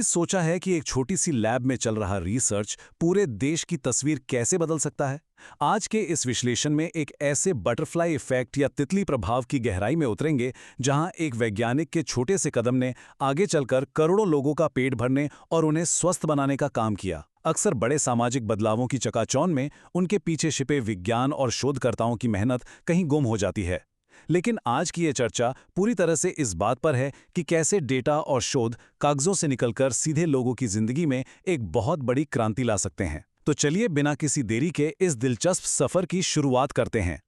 कभी सोचा है कि एक छोटी सी लैब में चल रहा रिसर्च पूरे देश की तस्वीर कैसे बदल सकता है? आज के इस विश्लेषण में एक ऐसे बटरफ्लाई इफेक्ट या तितली प्रभाव की गहराई में उतरेंगे जहां एक वैज्ञानिक के छोटे से कदम ने आगे चलकर करोड़ों लोगों का पेट भरने और उन्हें स्वस्थ बनाने का काम किया। अक्सर बड़े सामाजिक बदलावों की चकाचौंध में उनके पीछे छिपे विज्ञान और शोधकर्ताओं की मेहनत कहीं गुम हो जाती है। लेकिन आज की ये चर्चा पूरी तरह से इस बात पर है कि कैसे डेटा और शोध कागजों से निकलकर सीधे लोगों की जिंदगी में एक बहुत बड़ी क्रांति ला सकते हैं। तो चलिए बिना किसी देरी के इस दिलचस्प सफर की शुरुआत करते हैं।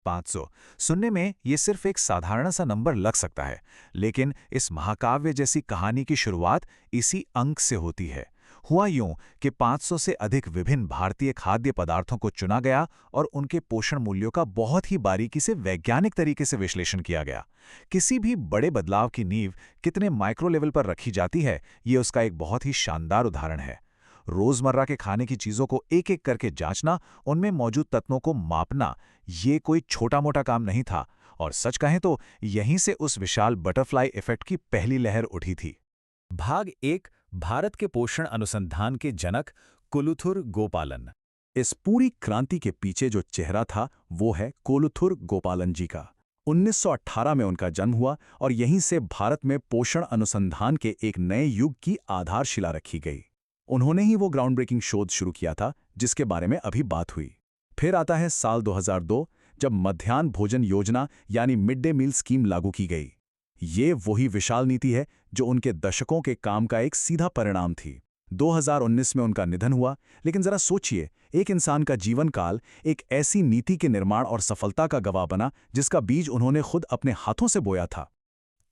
500 सुनने में ये सिर्फ एक साधारण सा नंबर लग सकता है, लेकिन इस महाकाव्य जैसी कहानी की शुरुआत इसी अंक से होती है। हुआ यूं कि 500 से अधिक विभिन्न भारतीय खाद्य पदार्थों को चुना गया और उनके पोषण मूल्यों का बहुत ही बारीकी से वैज्ञानिक तरीके से विश्लेषण किया गया। किसी भी बड़े बदलाव की नींव कितने माइक्रो लेवल पर रखी जाती है, ये उसका एक बहुत ही शानदार उदाहरण है। रोजमर्रा के खाने की चीजों को एक एक करके जांचना, उनमें मौजूद तत्वों को मापना, ये कोई छोटा मोटा काम नहीं था। और सच कहें तो यहीं से उस विशाल बटरफ्लाई इफेक्ट की पहली लहर उठी थी। भाग 1। भारत के पोषण अनुसंधान के जनक कोलुथुर गोपालन। इस पूरी क्रांति के पीछे जो चेहरा था वो है कोलुथुर गोपालन जी का। 1918 में उनका जन्म हुआ और यहीं से भारत में पोषण अनुसंधान के एक नए युग की आधारशिला रखी गई। उन्होंने ही वो ग्राउंड ब्रेकिंग शोध शुरू किया था जिसके बारे में अभी बात हुई। फिर आता है साल 2002, जब मध्याह्न भोजन योजना यानी मिड डे मील स्कीम लागू की गई। ये वही विशाल नीति है जो उनके दशकों के काम का एक सीधा परिणाम थी। 2019 में उनका निधन हुआ, लेकिन जरा सोचिए, एक इंसान का जीवन काल एक ऐसी नीति के निर्माण और सफलता का गवाह बना जिसका बीज उन्होंने खुद अपने हाथों से बोया था।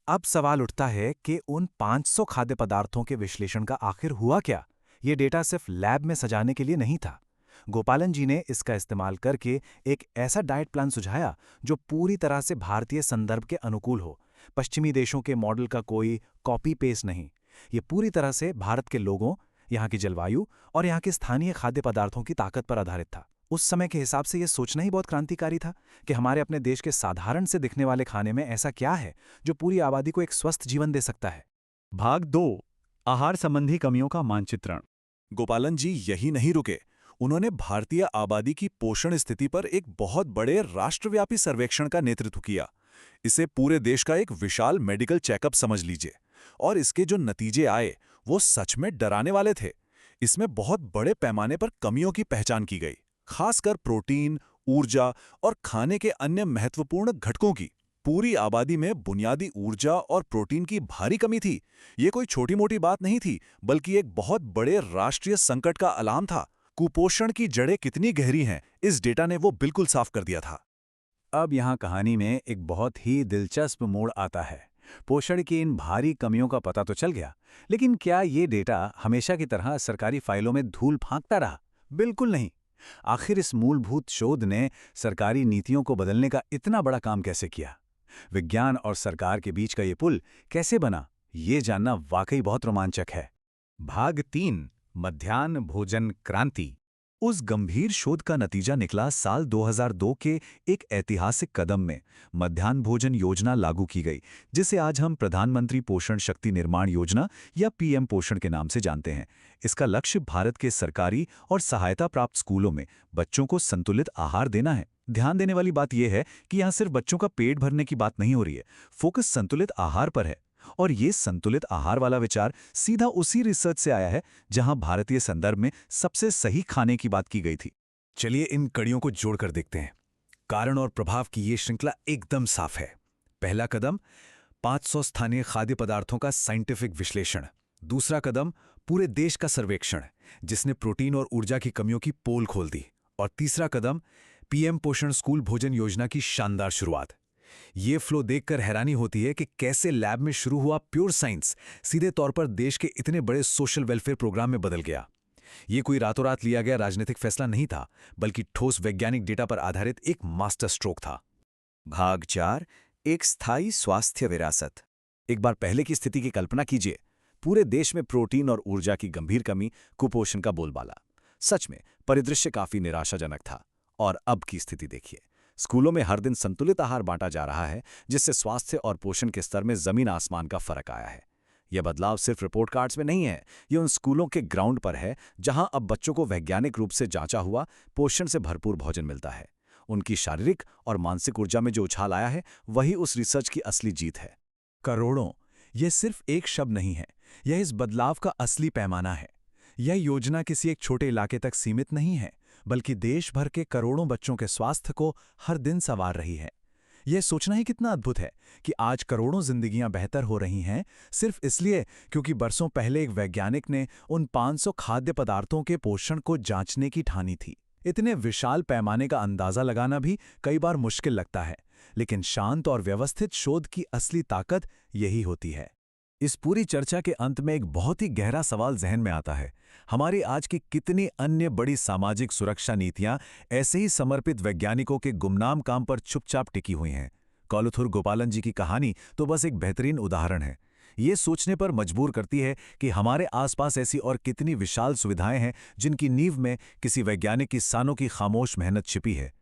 अब सवाल उठता है कि उन 500 खाद्य पदार्थों के विश्लेषण का आखिर हुआ क्या? ये डेटा सिर्फ लैब में सजाने के लिए नहीं था। गोपालन जी ने इसका इस्तेमाल करके एक ऐसा डाइट प्लान सुझाया जो पूरी तरह से भारतीय संदर्भ के अनुकूल हो। पश्चिमी देशों के मॉडल का कोई कॉपी पेस्ट नहीं। ये पूरी तरह से भारत के लोगों, यहाँ की जलवायु और यहाँ के स्थानीय खाद्य पदार्थों की ताकत पर आधारित था। उस समय के हिसाब से ये सोचना ही बहुत क्रांतिकारी था कि हमारे अपने देश के साधारण से दिखने वाले खाने में ऐसा क्या है जो पूरी आबादी को एक स्वस्थ जीवन दे सकता है। भाग 2। आहार संबंधी कमियों का मानचित्रण। गोपालन जी यही नहीं रुके। उन्होंने भारतीय आबादी की पोषण स्थिति पर एक बहुत बड़े राष्ट्रव्यापी सर्वेक्षण का नेतृत्व किया। इसे पूरे देश का एक विशाल मेडिकल चेकअप समझ लीजिए। और इसके जो नतीजे आए वो सच में डराने वाले थे। इसमें बहुत बड़े पैमाने पर कमियों की पहचान की गई, खासकर प्रोटीन, ऊर्जा और खाने के अन्य महत्वपूर्ण घटकों की। पूरी आबादी में बुनियादी ऊर्जा और प्रोटीन की भारी कमी थी। ये कोई छोटी मोटी बात नहीं थी, बल्कि एक बहुत बड़े राष्ट्रीय संकट का अलार्म था। कुपोषण की जड़ें कितनी गहरी हैं, इस डेटा ने वो बिल्कुल साफ कर दिया था। अब यहाँ कहानी में एक बहुत ही दिलचस्प मोड़ आता है। पोषण की इन भारी कमियों का पता तो चल गया, लेकिन क्या ये डेटा हमेशा की तरह सरकारी फाइलों में धूल फांकता रहा? बिल्कुल नहीं। आखिर इस मूलभूत शोध ने सरकारी नीतियों को बदलने का इतना बड़ा काम कैसे किया? विज्ञान और सरकार के बीच का ये पुल कैसे बना? ये जानना वाकई बहुत रोमांचक है। भाग 3। मध्याह्न भोजन क्रांति। उस गंभीर शोध का नतीजा निकला साल 2002 के एक ऐतिहासिक कदम में। मध्याह्न भोजन योजना लागू की गई, जिसे आज हम प्रधानमंत्री पोषण शक्ति निर्माण योजना या पीएम पोषण के नाम से जानते हैं। इसका लक्ष्य भारत के सरकारी और सहायता प्राप्त स्कूलों में बच्चों को संतुलित आहार देना है। ध्यान देने वाली बात यह है कि यहाँ सिर्फ बच्चों का पेट भरने की बात नहीं हो रही है, फोकस संतुलित आहार पर है। और ये संतुलित आहार वाला विचार सीधा उसी रिसर्च से आया है जहां भारतीय संदर्भ में सबसे सही खाने की बात की गई थी। चलिए इन कड़ियों को जोड़कर देखते हैं। कारण और प्रभाव की ये श्रृंखला एकदम साफ है। पहला कदम 500 स्थानीय खाद्य पदार्थों का साइंटिफिक विश्लेषण। दूसरा कदम पूरे देश का सर्वेक्षण, जिसने प्रोटीन और ऊर्जा की कमियों की पोल खोल दी। और तीसरा कदम पीएम पोषण स्कूल भोजन योजना की शानदार शुरुआत। ये फ्लो देखकर हैरानी होती है कि कैसे लैब में शुरू हुआ प्योर साइंस सीधे तौर पर देश के इतने बड़े सोशल वेलफेयर प्रोग्राम में बदल गया। ये कोई रातों रात लिया गया राजनीतिक फैसला नहीं था, बल्कि ठोस वैज्ञानिक डेटा पर आधारित एक मास्टर स्ट्रोक था। भाग 4। एक स्थायी स्वास्थ्य विरासत। एक बार पहले की स्थिति की कल्पना कीजिए। पूरे देश में प्रोटीन और ऊर्जा की गंभीर कमी, कुपोषण का बोलबाला। सच में परिदृश्य काफी निराशाजनक था। और अब की स्थिति देखिए। स्कूलों में हर दिन संतुलित आहार बांटा जा रहा है, जिससे स्वास्थ्य और पोषण के स्तर में जमीन आसमान का फर्क आया है। यह बदलाव सिर्फ रिपोर्ट कार्ड्स में नहीं है, ये उन स्कूलों के ग्राउंड पर है जहां अब बच्चों को वैज्ञानिक रूप से जांचा हुआ पोषण से भरपूर भोजन मिलता है। उनकी शारीरिक और मानसिक ऊर्जा में जो उछाल आया है, वही उस रिसर्च की असली जीत है। करोड़ों, यह सिर्फ एक शब्द नहीं है, यह इस बदलाव का असली पैमाना है। यह योजना किसी एक छोटे इलाके तक सीमित नहीं है, बल्कि देश भर के करोड़ों बच्चों के स्वास्थ्य को हर दिन संवार रही है। यह सोचना ही कितना अद्भुत है कि आज करोड़ों जिंदगियां बेहतर हो रही हैं सिर्फ इसलिए क्योंकि बरसों पहले एक वैज्ञानिक ने उन 500 खाद्य पदार्थों के पोषण को जांचने की ठानी थी। इतने विशाल पैमाने का अंदाजा लगाना भी कई बार मुश्किल लगता है, लेकिन शांत और व्यवस्थित शोध की असली ताकत यही होती है। इस पूरी चर्चा के अंत में एक बहुत ही गहरा सवाल जहन में आता है। हमारी आज की कितनी अन्य बड़ी सामाजिक सुरक्षा नीतियां ऐसे ही समर्पित वैज्ञानिकों के गुमनाम काम पर चुपचाप टिकी हुई हैं? कोलुथुर गोपालन जी की कहानी तो बस एक बेहतरीन उदाहरण है। ये सोचने पर मजबूर करती है कि हमारे आसपास ऐसी और कितनी विशाल सुविधाएं हैं जिनकी नींव में किसी वैज्ञानिक की सालों की खामोश मेहनत छिपी है।